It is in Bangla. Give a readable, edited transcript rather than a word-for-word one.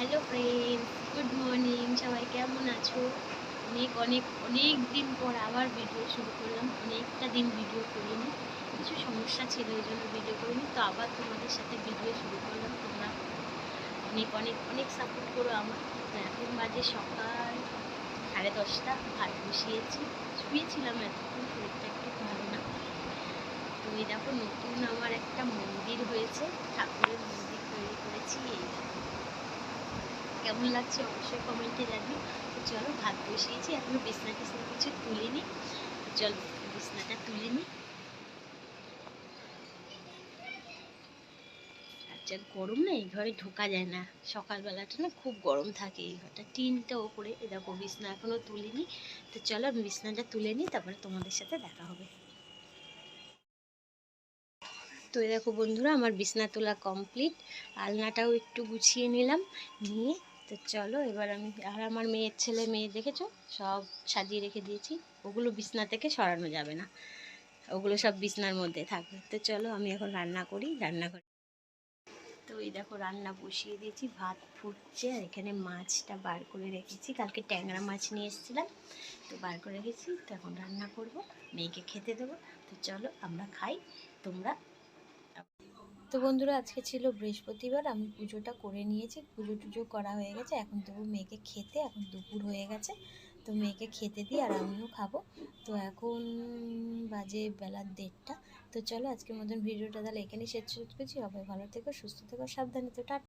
Hello friends, good morning. সবাই কেমন আছো? অনেক অনেক অনেক দিন পর আবার ভিডিও শুরু করলাম। অনেকটা দিন ভিডিও করিনি, কিছু সমস্যা ছিল ওই জন্য ভিডিও করিনি। তো আবার তোমাদের সাথে ভিডিও শুরু করলাম। তোমরা অনেক অনেক অনেক সাপোর্ট করো আমার। তো এখন বাজে সকাল 10:30। ভাত বসিয়েছি, শুয়েছিলাম এতক্ষণ, শরীরটা একটু ভালো না। তো এই দেখো, নতুন আমার একটা মন্দির হয়েছে, ঠাকুরের মন্দির তৈরি করেছি। এই দেখো, কেমন লাগছে অবশ্যই কমেন্টে জানিও। তো চলো, ভাত বসিয়েছি, এখনো বিছনা টিছনা কিছু তুলিনি। তো চলো বিছনাটা তুলে নিই। আর যা গরম না, এই ঘরে ঢোকা যায় না। সকালবেলাটা না খুব গরম থাকে এই ঘরটা, টিনটা ওপরে। এ দেখো, বিছনা এখনো তুলিনি। তো চলো আমি বিছনাটা তুলে নিই, তারপরে তোমাদের সাথে দেখা হবে। তো এই দেখো বন্ধুরা, আমার বিছনা তোলা কমপ্লিট। আলনাটাও একটু গুছিয়ে নিলাম, নিয়ে তো চলো এবার আমি আর আমার মেয়ের ছেলে মেয়ে দেখেছো, সব সাজিয়ে রেখে দিয়েছি। ওগুলো বিছনা থেকে সরানো যাবে না, ওগুলো সব বিছনার মধ্যে থাকবে। তো চলো আমি এখন রান্না করি, রান্না করি। তো এই দেখো, রান্না বসিয়ে দিয়েছি, ভাত ফুটছে। আর এখানে মাছটা বার করে রেখেছি, কালকে ট্যাংরা মাছ নিয়ে এসেছিলাম, তো বার করে রেখেছি। তো এখন রান্না করব, মেয়েকে খেতে দেবো। তো চলো আমরা খাই, তোমরা। তো বন্ধুরা, আজকে ছিল বৃহস্পতিবার, আমি পুজোটা করে নিয়েছি, পুজো টুজো করা হয়ে গেছে। এখন দেবো মেয়েকে খেতে, এখন দুপুর হয়ে গেছে। তো মেয়েকে খেতে দিই আর আমিও খাবো। তো এখন বাজে বেলা 1:30। তো চলো আজকের মতন ভিডিওটা তাহলে এখানেই শেষ করছি। সবাই ভালো থেকো, সুস্থ থেকো, সাবধানে। তো টাটা।